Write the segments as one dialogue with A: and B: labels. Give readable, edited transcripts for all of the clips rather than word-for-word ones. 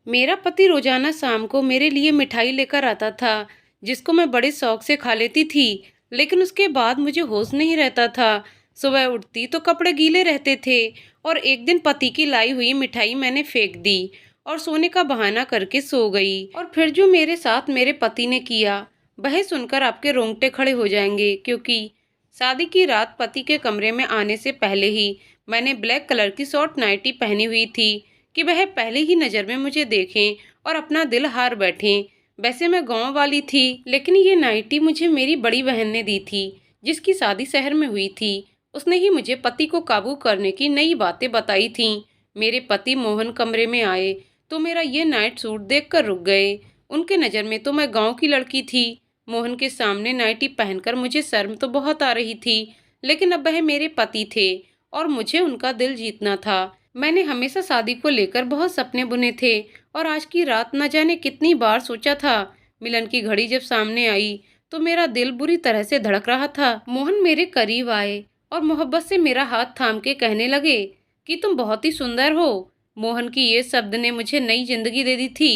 A: मेरा पति रोजाना शाम को मेरे लिए मिठाई लेकर आता था, जिसको मैं बड़े शौक से खा लेती थी। लेकिन उसके बाद मुझे होश नहीं रहता था। सुबह उठती तो कपड़े गीले रहते थे। और एक दिन पति की लाई हुई मिठाई मैंने फेंक दी और सोने का बहाना करके सो गई। और फिर जो मेरे साथ मेरे पति ने किया, वह सुनकर आपके रोंगटे खड़े हो जाएंगे। क्योंकि शादी की रात पति के कमरे में आने से पहले ही मैंने ब्लैक कलर की शॉर्ट नाइटी पहनी हुई थी कि वह पहले ही नजर में मुझे देखें और अपना दिल हार बैठें। वैसे मैं गांव वाली थी, लेकिन ये नाइटी मुझे मेरी बड़ी बहन ने दी थी, जिसकी शादी शहर में हुई थी। उसने ही मुझे पति को काबू करने की नई बातें बताई थीं। मेरे पति मोहन कमरे में आए तो मेरा ये नाइट सूट देखकर रुक गए। उनके नज़र में तो मैं गांव की लड़की थी। मोहन के सामने नाइटी पहनकर मुझे शर्म तो बहुत आ रही थी, लेकिन अब वह मेरे पति थे और मुझे उनका दिल जीतना था। मैंने हमेशा शादी को लेकर बहुत सपने बुने थे और आज की रात न जाने कितनी बार सोचा था। मिलन की घड़ी जब सामने आई तो मेरा दिल बुरी तरह से धड़क रहा था। मोहन मेरे करीब आए और मोहब्बत से मेरा हाथ थाम के कहने लगे कि तुम बहुत ही सुंदर हो। मोहन की ये शब्द ने मुझे नई जिंदगी दे दी थी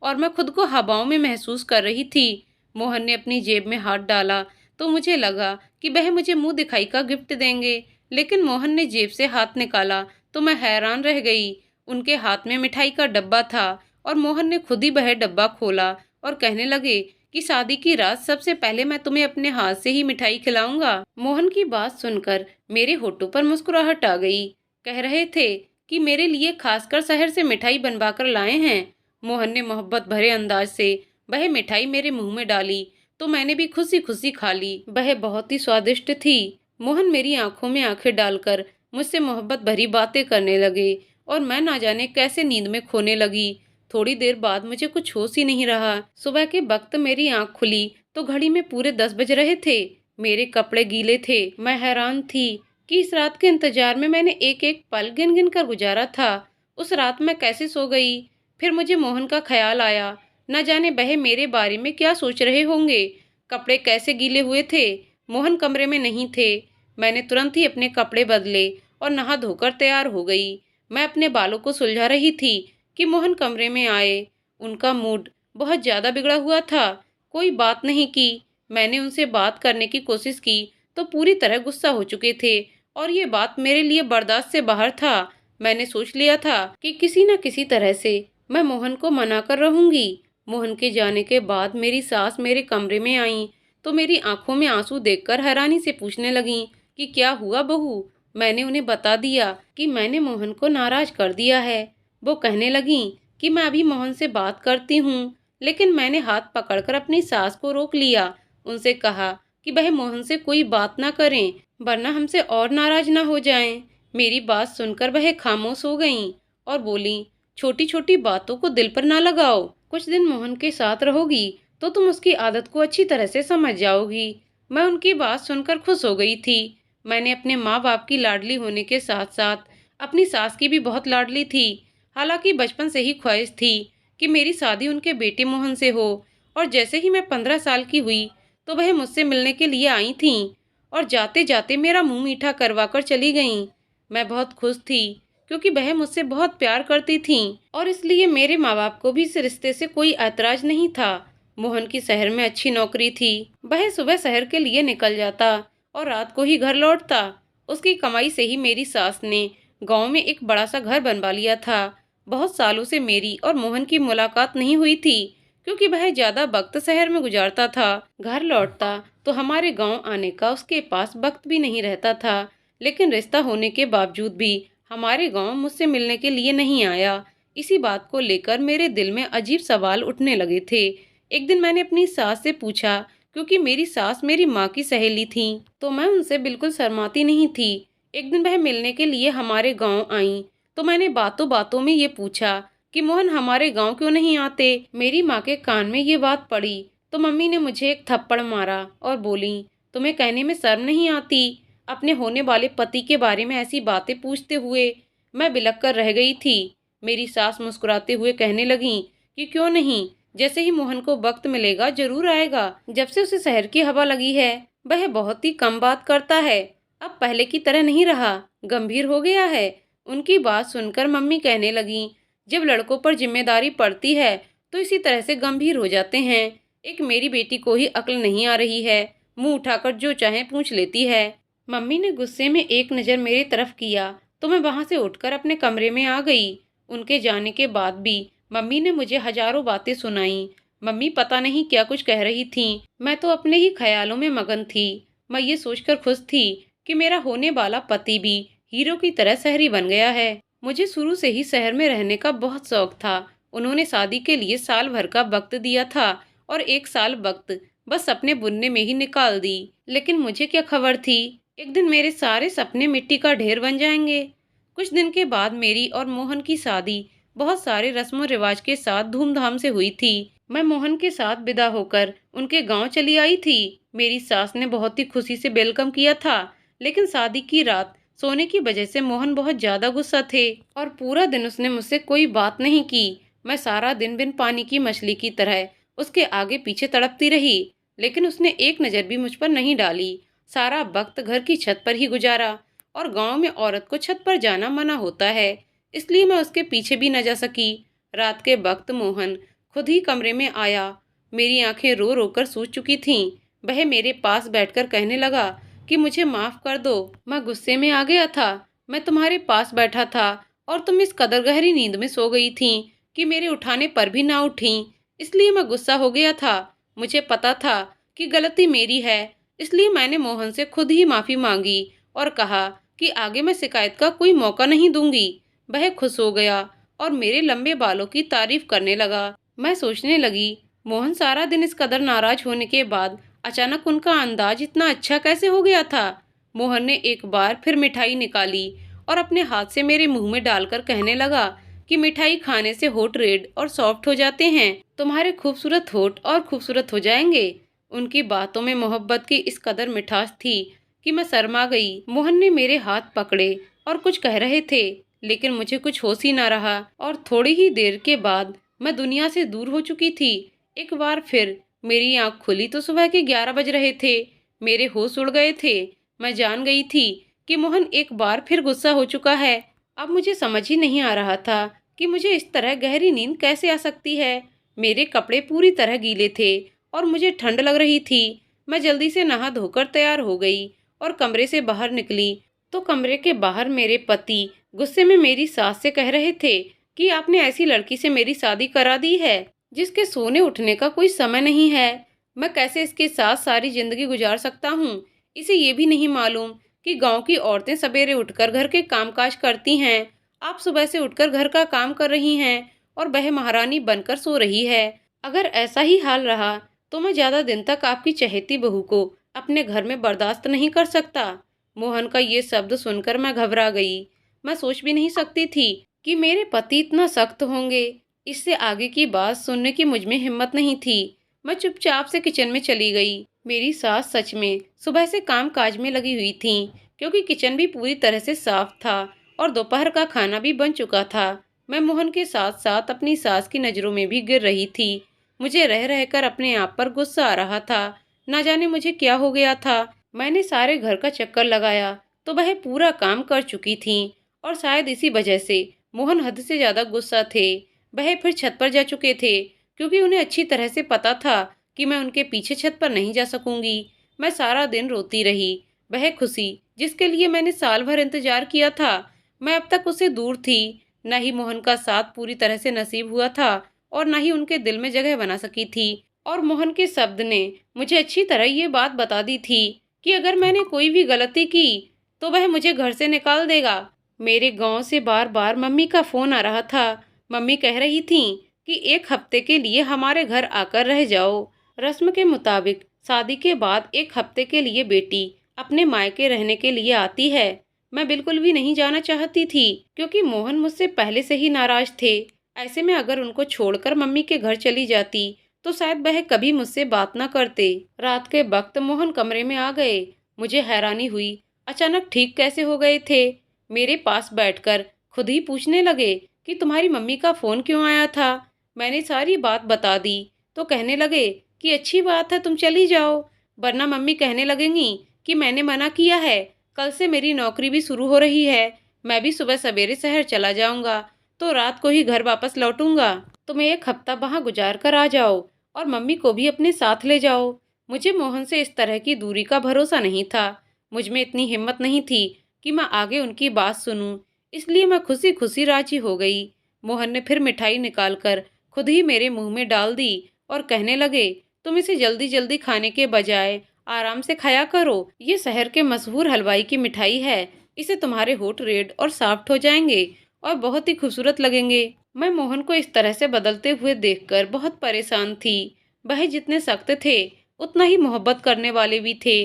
A: और मैं खुद को हवाओं में महसूस कर रही थी। मोहन ने अपनी जेब में हाथ डाला तो मुझे लगा कि वह मुझे मुंह दिखाई का गिफ्ट देंगे, लेकिन मोहन ने जेब से हाथ निकाला तो मैं हैरान रह गई। उनके हाथ में मिठाई का डब्बा था और मोहन ने खुद ही वह डब्बा खोला और कहने लगे कि शादी की रात सबसे पहले मैं तुम्हें अपने हाथ से ही मिठाई खिलाऊंगा। मोहन की बात सुनकर मेरे होठों पर मुस्कुराहट आ गई। कह रहे थे कि मेरे लिए खासकर शहर से मिठाई बनवा कर लाए हैं। मोहन ने मोहब्बत भरे अंदाज से वह मिठाई मेरे मुंह में डाली तो मैंने भी खुशी खुशी खा ली। वह बहुत ही स्वादिष्ट थी। मोहन मेरी आंखों में आंखें डालकर मुझसे मोहब्बत भरी बातें करने लगे और मैं ना जाने कैसे नींद में खोने लगी। थोड़ी देर बाद मुझे कुछ होश ही नहीं रहा। सुबह के वक्त मेरी आंख खुली तो घड़ी में पूरे 10 बज रहे थे। मेरे कपड़े गीले थे। मैं हैरान थी कि इस रात के इंतजार में मैंने एक एक पल गिन गिन कर गुजारा था। उस रात मैं कैसे सो गई। फिर मुझे मोहन का ख्याल आया। न जाने वह मेरे बारे में क्या सोच रहे होंगे। कपड़े कैसे गीले हुए थे। मोहन कमरे में नहीं थे। मैंने तुरंत ही अपने कपड़े बदले और नहा धोकर तैयार हो गई। मैं अपने बालों को सुलझा रही थी कि मोहन कमरे में आए। उनका मूड बहुत ज़्यादा बिगड़ा हुआ था। कोई बात नहीं की। मैंने उनसे बात करने की कोशिश की तो पूरी तरह गुस्सा हो चुके थे और ये बात मेरे लिए बर्दाश्त से बाहर था। मैंने सोच लिया था कि किसी न किसी तरह से मैं मोहन को मना कर रहूंगी। मोहन के जाने के बाद मेरी सास मेरे कमरे में आई तो मेरी आंखों में आंसू देखकर हैरानी से पूछने लगी कि क्या हुआ बहू। मैंने उन्हें बता दिया कि मैंने मोहन को नाराज कर दिया है। वो कहने लगी कि मैं अभी मोहन से बात करती हूँ, लेकिन मैंने हाथ पकड़कर अपनी सास को रोक लिया। उनसे कहा कि वह मोहन से कोई बात ना करें, वरना हमसे और नाराज ना हो जाएं। मेरी बात सुनकर वह खामोश हो गईं और बोली, छोटी छोटी बातों को दिल पर ना लगाओ। कुछ दिन मोहन के साथ रहोगी तो तुम उसकी आदत को अच्छी तरह से समझ जाओगी। मैं उनकी बात सुनकर खुश हो गई थी। मैंने अपने माँ बाप की लाडली होने के साथ साथ अपनी सास की भी बहुत लाडली थी। हालांकि बचपन से ही ख्वाहिश थी कि मेरी शादी उनके बेटे मोहन से हो। और जैसे ही मैं 15 साल की हुई तो वह मुझसे मिलने के लिए आई थीं और जाते जाते मेरा मुंह मीठा करवा कर चली गईं। मैं बहुत खुश थी क्योंकि वह मुझसे बहुत प्यार करती थीं और इसलिए मेरे माँ बाप को भी इस रिश्ते से कोई ऐतराज नहीं था। मोहन की शहर में अच्छी नौकरी थी। वह सुबह शहर के लिए निकल जाता और रात को ही घर लौटता। उसकी कमाई से ही मेरी सास ने गांव में एक बड़ा सा घर बनवा लिया था। बहुत सालों से मेरी और मोहन की मुलाकात नहीं हुई थी क्योंकि वह ज्यादा वक्त शहर में गुजारता था। घर लौटता तो हमारे गांव आने का उसके पास वक्त भी नहीं रहता था। लेकिन रिश्ता होने के बावजूद भी हमारे गांव मुझसे मिलने के लिए नहीं आया। इसी बात को लेकर मेरे दिल में अजीब सवाल उठने लगे थे। एक दिन मैंने अपनी सास से पूछा, क्योंकि मेरी सास मेरी माँ की सहेली थी तो मैं उनसे बिल्कुल शर्माती नहीं थी। एक दिन वह मिलने के लिए हमारे गांव आई तो मैंने बातों बातों में ये पूछा कि मोहन हमारे गांव क्यों नहीं आते। मेरी माँ के कान में ये बात पड़ी तो मम्मी ने मुझे एक थप्पड़ मारा और बोली, तुम्हें कहने में शर्म नहीं आती। अपने होने वाले पति के बारे में ऐसी बातें पूछते हुए मैं बिलख कर रह गई थी। मेरी सास मुस्कुराते हुए कहने लगी कि क्यों नहीं, जैसे ही मोहन को वक्त मिलेगा जरूर आएगा। जब से उसे शहर की हवा लगी है वह बहुत ही कम बात करता है। अब पहले की तरह नहीं रहा, गंभीर हो गया है। उनकी बात सुनकर मम्मी कहने लगी, जब लड़कों पर जिम्मेदारी पड़ती है तो इसी तरह से गंभीर हो जाते हैं। एक मेरी बेटी को ही अक्ल नहीं आ रही है, मुंह उठाकर जो चाहे पूछ लेती है। मम्मी ने गुस्से में एक नज़र मेरी तरफ किया तो मैं वहां से उठकर अपने कमरे में आ गई। उनके जाने के बाद भी मम्मी ने मुझे हजारों बातें सुनाई। मम्मी पता नहीं क्या कुछ कह रही थी, मैं तो अपने ही ख्यालों में मगन थी। मैं ये सोचकर खुश थी कि मेरा होने वाला पति भी हीरो की तरह शहरी बन गया है। मुझे शुरू से ही शहर में रहने का बहुत शौक था। उन्होंने शादी के लिए साल भर का वक्त दिया था और एक साल वक्त बस अपने बुनने में ही निकाल दी। लेकिन मुझे क्या खबर थी, एक दिन मेरे सारे सपने मिट्टी का ढेर बन जाएंगे। कुछ दिन के बाद मेरी और मोहन की शादी बहुत सारे रस्मों रिवाज के साथ धूमधाम से हुई थी। मैं मोहन के साथ विदा होकर उनके गांव चली आई थी। मेरी सास ने बहुत ही खुशी से वेलकम किया था, लेकिन शादी की रात सोने की वजह से मोहन बहुत ज्यादा गुस्सा थे और पूरा दिन उसने मुझसे कोई बात नहीं की। मैं सारा दिन बिन पानी की मछली की तरह उसके आगे पीछे तड़पती रही, लेकिन उसने एक नज़र भी मुझ पर नहीं डाली। सारा वक्त घर की छत पर ही गुजारा और गांव में औरत को छत पर जाना मना होता है, इसलिए मैं उसके पीछे भी न जा सकी। रात के वक्त मोहन खुद ही कमरे में आया। मेरी आंखें रो रो कर सूज चुकी थीं। वह मेरे पास बैठकर कहने लगा कि मुझे माफ कर दो, मैं गुस्से में आ गया था। मैं तुम्हारे पास बैठा था और तुम इस कदर गहरी नींद में सो गई थी कि मेरे उठाने पर भी ना उठी, इसलिए मैं गुस्सा हो गया था। मुझे पता था कि गलती मेरी है, इसलिए मैंने मोहन से खुद ही माफी मांगी और कहा कि आगे मैं शिकायत का कोई मौका नहीं दूंगी। वह खुश हो गया और मेरे लंबे बालों की तारीफ करने लगा। मैं सोचने लगी, मोहन सारा दिन इस कदर नाराज होने के बाद अचानक उनका अंदाज इतना अच्छा कैसे हो गया था। मोहन ने एक बार फिर मिठाई निकाली और अपने हाथ से मेरे मुंह में डालकर कहने लगा कि मिठाई खाने से होठ रेड और सॉफ्ट हो जाते हैं, तुम्हारे खूबसूरत होठ और खूबसूरत हो जाएंगे। उनकी बातों में मोहब्बत की इस कदर मिठास थी कि मैं शर्मा गई। मोहन ने मेरे हाथ पकड़े और कुछ कह रहे थे, लेकिन मुझे कुछ होश ही ना रहा और थोड़ी ही देर के बाद मैं दुनिया से दूर हो चुकी थी। एक बार फिर मेरी आंख खुली तो सुबह के 11 बज रहे थे। मेरे होश उड़ गए थे। मैं जान गई थी कि मोहन एक बार फिर गुस्सा हो चुका है। अब मुझे समझ ही नहीं आ रहा था कि मुझे इस तरह गहरी नींद कैसे आ सकती है। मेरे कपड़े पूरी तरह गीले थे और मुझे ठंड लग रही थी। मैं जल्दी से नहा धोकर तैयार हो गई और कमरे से बाहर निकली तो कमरे के बाहर मेरे पति गुस्से में मेरी सास से कह रहे थे कि आपने ऐसी लड़की से मेरी शादी करा दी है जिसके सोने उठने का कोई समय नहीं है। मैं कैसे इसके साथ सारी जिंदगी गुजार सकता हूँ। इसे ये भी नहीं मालूम कि गांव की औरतें सवेरे उठकर घर के कामकाज करती हैं। आप सुबह से उठकर घर का काम कर रही हैं और वह महारानी बनकर सो रही है। अगर ऐसा ही हाल रहा तो मैं ज्यादा दिन तक आपकी चहेती बहू को अपने घर में बर्दाश्त नहीं कर सकता। मोहन का ये शब्द सुनकर मैं घबरा गई। मैं सोच भी नहीं सकती थी कि मेरे पति इतना सख्त होंगे। इससे आगे की बात सुनने की मुझ में हिम्मत नहीं थी। मैं चुपचाप से किचन में चली गई। मेरी सास सच में सुबह से काम काज में लगी हुई थी, क्योंकि किचन भी पूरी तरह से साफ था और दोपहर का खाना भी बन चुका था। मैं मोहन के साथ साथ अपनी सास की नज़रों में भी गिर रही थी। मुझे रह रहकर अपने आप पर गुस्सा आ रहा था। ना जाने मुझे क्या हो गया था। मैंने सारे घर का चक्कर लगाया तो वह पूरा काम कर चुकी थी और शायद इसी वजह से मोहन हद से ज्यादा गुस्सा थे। वह फिर छत पर जा चुके थे, क्योंकि उन्हें अच्छी तरह से पता था कि मैं उनके पीछे छत पर नहीं जा सकूंगी। मैं सारा दिन रोती रही। वह खुशी जिसके लिए मैंने साल भर इंतजार किया था, मैं अब तक उससे दूर थी। न ही मोहन का साथ पूरी तरह से नसीब हुआ था और न ही उनके दिल में जगह बना सकी थी। और मोहन के शब्द ने मुझे अच्छी तरह ये बात बता दी थी कि अगर मैंने कोई भी गलती की तो वह मुझे घर से निकाल देगा। मेरे गांव से बार बार मम्मी का फोन आ रहा था। मम्मी कह रही थी कि एक हफ्ते के लिए हमारे घर आकर रह जाओ। रस्म के मुताबिक शादी के बाद एक हफ्ते के लिए बेटी अपने मायके रहने के लिए आती है। मैं बिल्कुल भी नहीं जाना चाहती थी, क्योंकि मोहन मुझसे पहले से ही नाराज थे। ऐसे में अगर उनको छोड़कर मम्मी के घर चली जाती तो शायद वह कभी मुझसे बात न करते। रात के वक्त मोहन कमरे में आ गए। मुझे हैरानी हुई, अचानक ठीक कैसे हो गए थे। मेरे पास बैठकर खुद ही पूछने लगे कि तुम्हारी मम्मी का फोन क्यों आया था। मैंने सारी बात बता दी तो कहने लगे कि अच्छी बात है, तुम चली जाओ, वरना मम्मी कहने लगेंगी कि मैंने मना किया है। कल से मेरी नौकरी भी शुरू हो रही है, मैं भी सुबह सवेरे शहर चला जाऊंगा, तो रात को ही घर वापस लौटूंगा। तुम 1 हफ्ता वहां गुजार कर आ जाओ और मम्मी को भी अपने साथ ले जाओ। मुझे मोहन से इस तरह की दूरी का भरोसा नहीं था। मुझ में इतनी हिम्मत नहीं थी कि मैं आगे उनकी बात सुनूं, इसलिए मैं खुशी खुशी राजी हो गई। मोहन ने फिर मिठाई निकालकर खुद ही मेरे मुंह में डाल दी और कहने लगे, तुम इसे जल्दी जल्दी खाने के बजाय आराम से खाया करो। ये शहर के मशहूर हलवाई की मिठाई है। इसे तुम्हारे होंठ रेड और सॉफ्ट हो जाएंगे और बहुत ही खूबसूरत लगेंगे। मैं मोहन को इस तरह से बदलते हुए देखकर बहुत परेशान थी। वह जितने सख्त थे उतना ही मोहब्बत करने वाले भी थे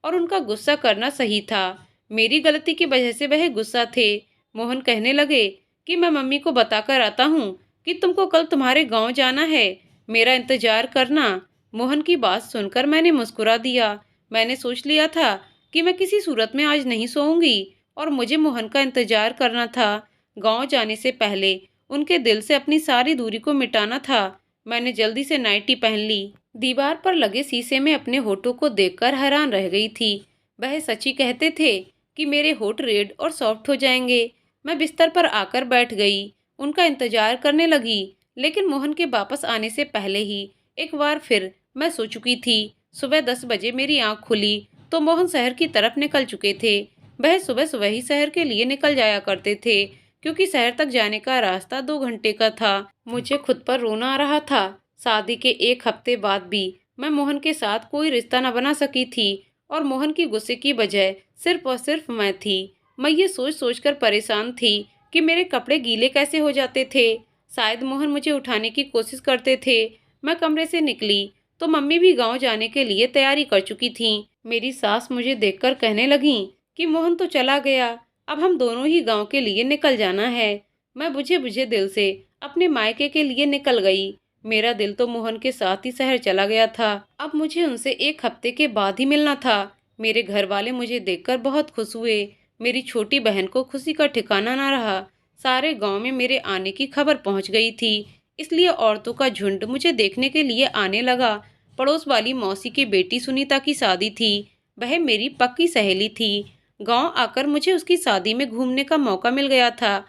A: और उनका गुस्सा करना सही था। मेरी गलती की वजह से वह गुस्सा थे। मोहन कहने लगे कि मैं मम्मी को बताकर आता हूँ कि तुमको कल तुम्हारे गांव जाना है, मेरा इंतजार करना। मोहन की बात सुनकर मैंने मुस्कुरा दिया। मैंने सोच लिया था कि मैं किसी सूरत में आज नहीं सोऊंगी और मुझे मोहन का इंतजार करना था। गांव जाने से पहले उनके दिल से अपनी सारी दूरी को मिटाना था। मैंने जल्दी से नाइटी पहन ली। दीवार पर लगे शीशे में अपने होठों को देखकर हैरान रह गई थी। वह सच्ची कहते थे कि मेरे होठ रेड और सॉफ्ट हो जाएंगे। मैं बिस्तर पर आकर बैठ गई, उनका इंतजार करने लगी, लेकिन मोहन के वापस आने से पहले ही एक बार फिर मैं सो चुकी थी। सुबह 10 बजे मेरी आंख खुली तो मोहन शहर की तरफ निकल चुके थे। वह सुबह सुबह ही शहर के लिए निकल जाया करते थे, क्योंकि शहर तक जाने का रास्ता 2 घंटे का था। मुझे खुद पर रोना आ रहा था। शादी के 1 हफ्ते बाद भी मैं मोहन के साथ कोई रिश्ता न बना सकी थी और मोहन की गुस्से की वजह सिर्फ और सिर्फ मैं थी। मैं ये सोच सोच कर परेशान थी कि मेरे कपड़े गीले कैसे हो जाते थे। शायद मोहन मुझे उठाने की कोशिश करते थे। मैं कमरे से निकली तो मम्मी भी गांव जाने के लिए तैयारी कर चुकी थीं। मेरी सास मुझे देखकर कहने लगी कि मोहन तो चला गया, अब हम दोनों ही गांव के लिए निकल जाना है। मैं बुझे बुझे दिल से अपने मायके के लिए निकल गई। मेरा दिल तो मोहन के साथ ही शहर चला गया था। अब मुझे उनसे 1 हफ्ते के बाद ही मिलना था। मेरे घर वाले मुझे देखकर बहुत खुश हुए। मेरी छोटी बहन को खुशी का ठिकाना ना रहा। सारे गांव में मेरे आने की खबर पहुंच गई थी, इसलिए औरतों का झुंड मुझे देखने के लिए आने लगा। पड़ोस वाली मौसी की बेटी सुनीता की शादी थी। वह मेरी पक्की सहेली थी। गांव आकर मुझे उसकी शादी में घूमने का मौका मिल गया था।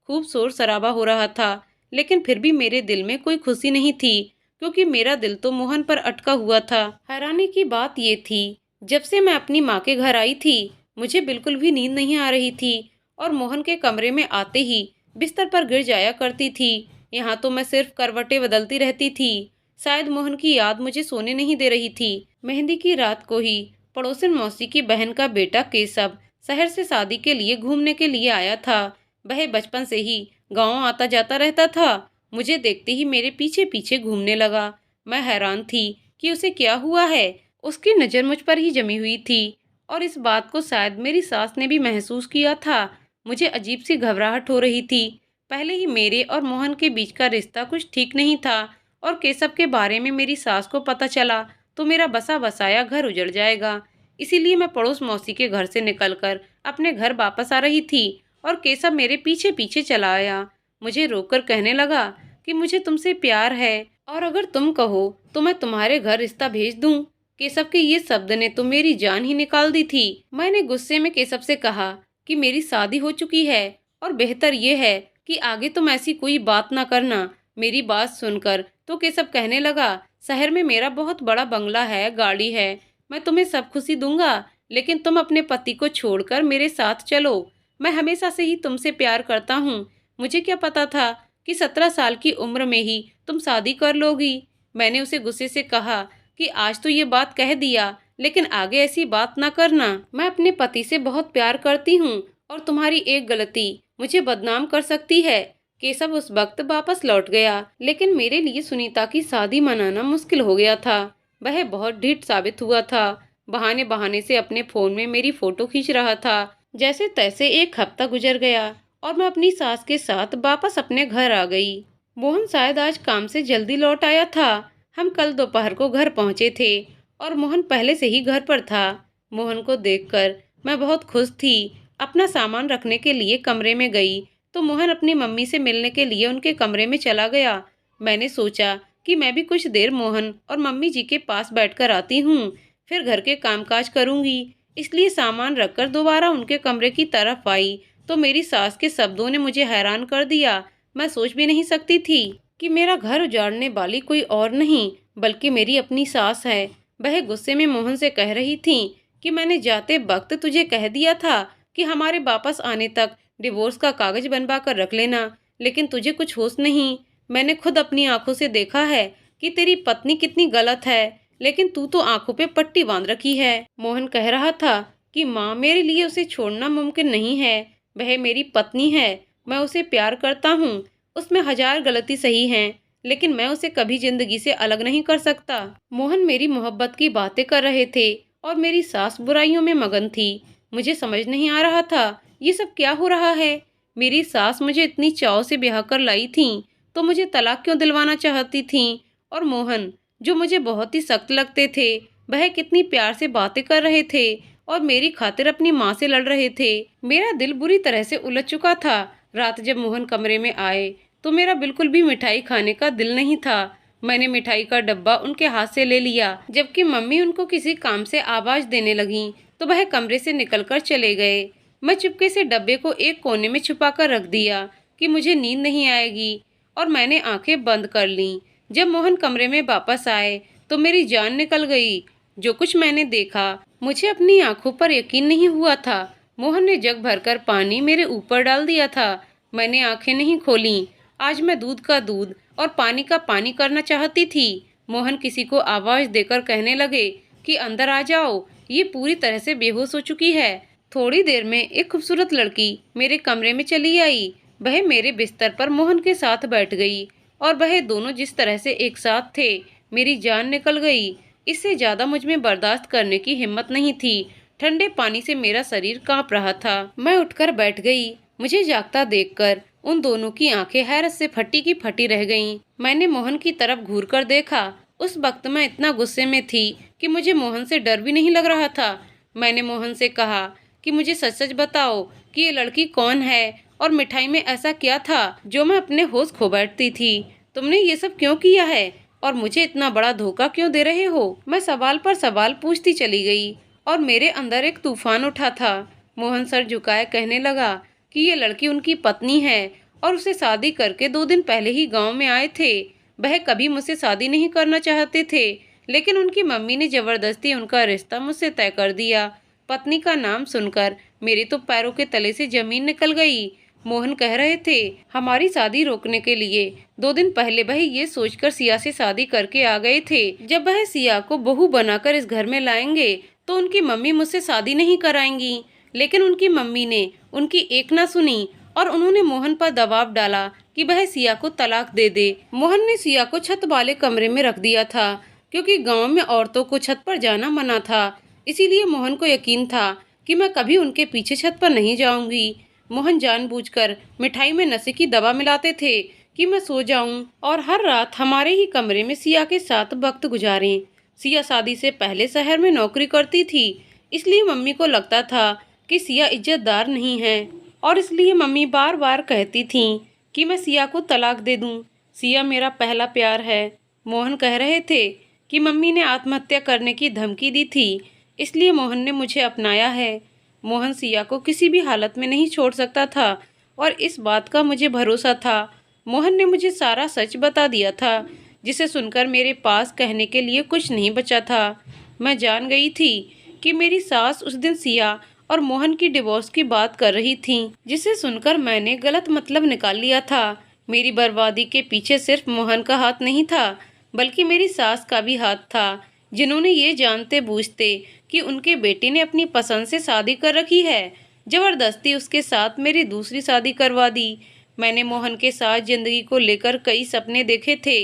A: खूब शोर शराबा हो रहा था, लेकिन फिर भी मेरे दिल में कोई खुशी नहीं थी, क्योंकि मेरा दिल तो मोहन पर अटका हुआ था। हैरानी की बात ये थी, जब से मैं अपनी माँ के घर आई थी मुझे बिल्कुल भी नींद नहीं आ रही थी और मोहन के कमरे में आते ही बिस्तर पर गिर जाया करती थी। यहाँ तो मैं सिर्फ करवटें बदलती रहती थी। शायद मोहन की याद मुझे सोने नहीं दे रही थी। मेहंदी की रात को ही पड़ोसन मौसी की बहन का बेटा केशव शहर से शादी के लिए घूमने के लिए आया था। वह बचपन से ही गांव आता जाता रहता था। मुझे देखते ही मेरे पीछे पीछे घूमने लगा। मैं हैरान थी कि उसे क्या हुआ है। उसकी नज़र मुझ पर ही जमी हुई थी और इस बात को शायद मेरी सास ने भी महसूस किया था। मुझे अजीब सी घबराहट हो रही थी। पहले ही मेरे और मोहन के बीच का रिश्ता कुछ ठीक नहीं था और केशव के बारे में मेरी सास को पता चला तो मेरा बसा बसाया घर उजड़ जाएगा। इसीलिए मैं पड़ोस मौसी के घर से निकलकर अपने घर वापस आ रही थी और केशव मेरे पीछे पीछे चला आया। मुझे रोककर कहने लगा कि मुझे तुमसे प्यार है और अगर तुम कहो तो मैं तुम्हारे घर रिश्ता भेज दूं। केशव के ये शब्द ने तो मेरी जान ही निकाल दी थी। मैंने गुस्से में केशव से कहा कि मेरी शादी हो चुकी है और बेहतर ये है कि आगे तुम ऐसी कोई बात ना करना। मेरी बात सुनकर तो केशव कहने लगा, शहर में मेरा बहुत बड़ा बंगला है, गाड़ी है, मैं तुम्हें सब खुशी दूंगा, लेकिन तुम अपने पति को छोड़कर मेरे साथ चलो। मैं हमेशा से ही तुमसे प्यार करता हूँ। मुझे क्या पता था कि 17 साल की उम्र में ही तुम शादी कर लोगी। मैंने उसे गुस्से से कहा कि आज तो ये बात कह दिया, लेकिन आगे ऐसी बात ना करना। मैं अपने पति से बहुत प्यार करती हूँ और तुम्हारी एक गलती मुझे बदनाम कर सकती है। केशव उस वक्त वापस लौट गया, लेकिन मेरे लिए सुनीता की शादी मनाना मुश्किल हो गया था। वह बहुत ढीठ साबित हुआ था। बहाने बहाने से अपने फोन में मेरी फोटो खींच रहा था। जैसे तैसे 1 हफ्ता गुजर गया और मैं अपनी सास के साथ वापस अपने घर आ गई। मोहन शायद आज काम से जल्दी लौट आया था। हम कल दोपहर को घर पहुंचे थे और मोहन पहले से ही घर पर था। मोहन को देखकर मैं बहुत खुश थी। अपना सामान रखने के लिए कमरे में गई तो मोहन अपनी मम्मी से मिलने के लिए उनके कमरे में चला गया। मैंने सोचा कि मैं भी कुछ देर मोहन और मम्मी जी के पास बैठकर आती हूँ, फिर घर के कामकाज करूँगी। इसलिए सामान रखकर दोबारा उनके कमरे की तरफ आई तो मेरी सास के शब्दों ने मुझे हैरान कर दिया। मैं सोच भी नहीं सकती थी कि मेरा घर उजाड़ने वाली कोई और नहीं बल्कि मेरी अपनी सास है। वह गुस्से में मोहन से कह रही थी कि मैंने जाते वक्त तुझे कह दिया था कि हमारे वापस आने तक डिवोर्स का कागज बनवा कर रख लेना, लेकिन तुझे कुछ होश नहीं। मैंने खुद अपनी आंखों से देखा है कि तेरी पत्नी कितनी गलत है, लेकिन तू तो आंखों पे पट्टी बांध रखी है। मोहन कह रहा था कि माँ, मेरे लिए उसे छोड़ना मुमकिन नहीं है। वह मेरी पत्नी है, मैं उसे प्यार करता हूँ। उसमें हजार गलती सही हैं, लेकिन मैं उसे कभी जिंदगी से अलग नहीं कर सकता। मोहन मेरी मोहब्बत की बातें कर रहे थे और मेरी सास बुराइयों में मगन थी। मुझे समझ नहीं आ रहा था ये सब क्या हो रहा है। मेरी सास मुझे इतनी चाव से ब्याह कर लाई थी, तो मुझे तलाक क्यों दिलवाना चाहती थी? और मोहन, जो मुझे बहुत ही सख्त लगते थे, वह कितनी प्यार से बातें कर रहे थे और मेरी खातिर अपनी माँ से लड़ रहे थे। मेरा दिल बुरी तरह से उलझ चुका था। रात जब मोहन कमरे में आए तो मेरा बिल्कुल भी मिठाई खाने का दिल नहीं था। मैंने मिठाई का डब्बा उनके हाथ से ले लिया। जबकि मम्मी उनको किसी काम से आवाज देने लगी तो वह कमरे से निकलकर चले गए। मैं चुपके से डब्बे को एक कोने में छुपा कर रख दिया कि मुझे नींद नहीं आएगी, और मैंने आंखें बंद कर लीं। जब मोहन कमरे में वापस आए तो मेरी जान निकल गई। जो कुछ मैंने देखा, मुझे अपनी आंखों पर यकीन नहीं हुआ था। मोहन ने जग भरकर पानी मेरे ऊपर डाल दिया था। मैंने आंखें नहीं खोलीं। आज मैं दूध का दूध और पानी का पानी करना चाहती थी। मोहन किसी को आवाज देकर कहने लगे कि अंदर आ जाओ, ये पूरी तरह से बेहोश हो चुकी है। थोड़ी देर में एक खूबसूरत लड़की मेरे कमरे में चली आई। वह मेरे बिस्तर पर मोहन के साथ बैठ गई और वह दोनों जिस तरह से एक साथ थे, मेरी जान निकल गई। इससे ज्यादा मुझ में बर्दाश्त करने की हिम्मत नहीं थी। ठंडे पानी से मेरा शरीर कांप रहा था। मैं उठकर बैठ गई। मुझे जागता देखकर उन दोनों की आंखें हैरत से फटी की फटी रह गईं। मैंने मोहन की तरफ घूर कर देखा। उस वक्त मैं इतना गुस्से में थी कि मुझे मोहन से डर भी नहीं लग रहा था। मैंने मोहन से कहा कि मुझे सच सच बताओ कि ये लड़की कौन है और मिठाई में ऐसा क्या था जो मैं अपने होश खो बैठती थी। तुमने ये सब क्यों किया है और मुझे इतना बड़ा धोखा क्यों दे रहे हो? मैं सवाल पर सवाल पूछती चली गई और मेरे अंदर एक तूफान उठा था। मोहन सर झुकाए कहने लगा कि ये लड़की उनकी पत्नी है और उसे शादी करके 2 दिन पहले ही गांव में आए थे। वह कभी मुझसे शादी नहीं करना चाहते थे, लेकिन उनकी मम्मी ने जबरदस्ती उनका रिश्ता मुझसे तय कर दिया। पत्नी का नाम सुनकर मेरे तो पैरों के तले से जमीन निकल गई। मोहन कह रहे थे हमारी शादी रोकने के लिए 2 दिन पहले वह ये सोचकर सिया से शादी करके आ गए थे, जब वह सिया को बहू बनाकर इस घर में लाएंगे तो उनकी मम्मी मुझसे शादी नहीं कराएंगी। लेकिन उनकी मम्मी ने उनकी एक ना सुनी और उन्होंने मोहन पर दबाव डाला कि वह सिया को तलाक दे दे। मोहन ने सिया को छत वाले कमरे में रख दिया था, क्योंकि गांव में औरतों को छत पर जाना मना था। इसीलिए मोहन को यकीन था कि मैं कभी उनके पीछे छत पर नहीं जाऊंगी। मोहन जानबूझकर मिठाई में नशे की दवा मिलाते थे कि मैं सो जाऊं और हर रात हमारे ही कमरे में सिया के साथ वक्त गुजारें। सिया शादी से पहले शहर में नौकरी करती थी, इसलिए मम्मी को लगता था कि सिया इज्जतदार नहीं है, और इसलिए मम्मी बार बार कहती थी कि मैं सिया को तलाक दे दूं। सिया मेरा पहला प्यार है। मोहन कह रहे थे कि मम्मी ने आत्महत्या करने की धमकी दी थी, इसलिए मोहन ने मुझे अपनाया है। मोहन सिया को किसी भी हालत में नहीं छोड़ सकता था और इस बात का मुझे भरोसा था। मोहन ने मुझे सारा सच बता दिया था, जिसे सुनकर मेरे पास कहने के लिए कुछ नहीं बचा था। मैं जान गई थी कि मेरी सास उस दिन सिया और मोहन की डिवोर्स की बात कर रही थी, जिसे सुनकर मैंने गलत मतलब निकाल लिया था। मेरी बर्बादी के पीछे सिर्फ मोहन का हाथ नहीं था, बल्कि मेरी सास का भी हाथ था, जिन्होंने ये जानते बूझते कि उनके बेटे ने अपनी पसंद से शादी कर रखी है, जबरदस्ती उसके साथ मेरी दूसरी शादी करवा दी। मैंने मोहन के साथ जिंदगी को लेकर कई सपने देखे थे।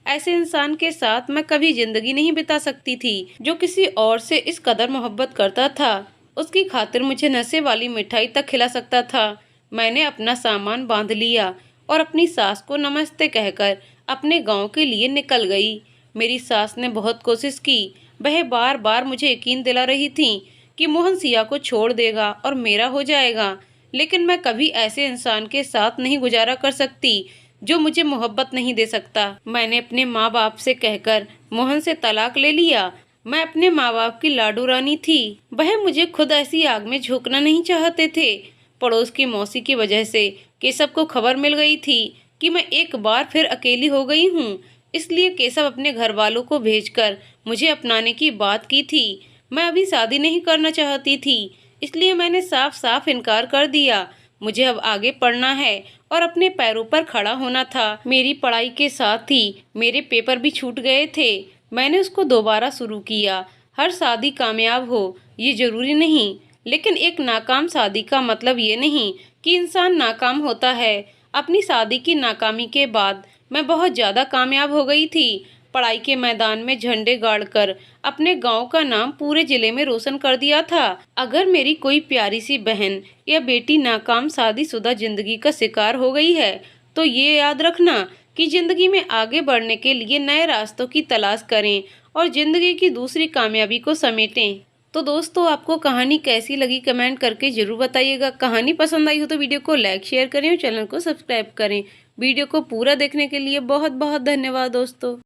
A: ऐसे इंसान के साथ मैं कभी जिंदगी नहीं बिता सकती थी, जो किसी और से इस कदर मोहब्बत करता था। उसकी खातिर मुझे नशे वाली मिठाई तक खिला सकता था। मैंने अपना सामान बांध लिया और अपनी सास को नमस्ते कहकर अपने गांव के लिए निकल गई। मेरी सास ने बहुत कोशिश की। वह बार बार मुझे यकीन दिला रही थी कि मोहन सिया को छोड़ देगा और मेरा हो जाएगा, लेकिन मैं कभी ऐसे इंसान के साथ नहीं गुजारा कर सकती जो मुझे मोहब्बत नहीं दे सकता। मैंने अपने माँ बाप से कहकर मोहन से तलाक ले लिया। मैं अपने माँ बाप की लाडू रानी थी। वह मुझे खुद ऐसी आग में झोंकना नहीं चाहते थे। पड़ोस की मौसी की वजह से केशव को खबर मिल गई थी कि मैं एक बार फिर अकेली हो गई हूँ। इसलिए केशव अपने घर वालों को भेजकर मुझे अपनाने की बात की थी। मैं अभी शादी नहीं करना चाहती थी, इसलिए मैंने साफ साफ इनकार कर दिया। मुझे अब आगे पढ़ना है और अपने पैरों पर खड़ा होना था। मेरी पढ़ाई के साथ ही मेरे पेपर भी छूट गए थे। मैंने उसको दोबारा शुरू किया। हर शादी कामयाब हो ये जरूरी नहीं, लेकिन एक नाकाम शादी का मतलब ये नहीं कि इंसान नाकाम होता है। अपनी शादी की नाकामी के बाद मैं बहुत ज़्यादा कामयाब हो गई थी। पढ़ाई के मैदान में झंडे गाड़कर अपने गांव का नाम पूरे जिले में रोशन कर दिया था। अगर मेरी कोई प्यारी सी बहन या बेटी नाकाम शादीशुदा जिंदगी का शिकार हो गई है, तो ये याद रखना कि जिंदगी में आगे बढ़ने के लिए नए रास्तों की तलाश करें और जिंदगी की दूसरी कामयाबी को समेटें। तो दोस्तों, आपको कहानी कैसी लगी कमेंट करके ज़रूर बताइएगा। कहानी पसंद आई हो तो वीडियो को लाइक शेयर करें और चैनल को सब्सक्राइब करें। वीडियो को पूरा देखने के लिए बहुत बहुत धन्यवाद दोस्तों।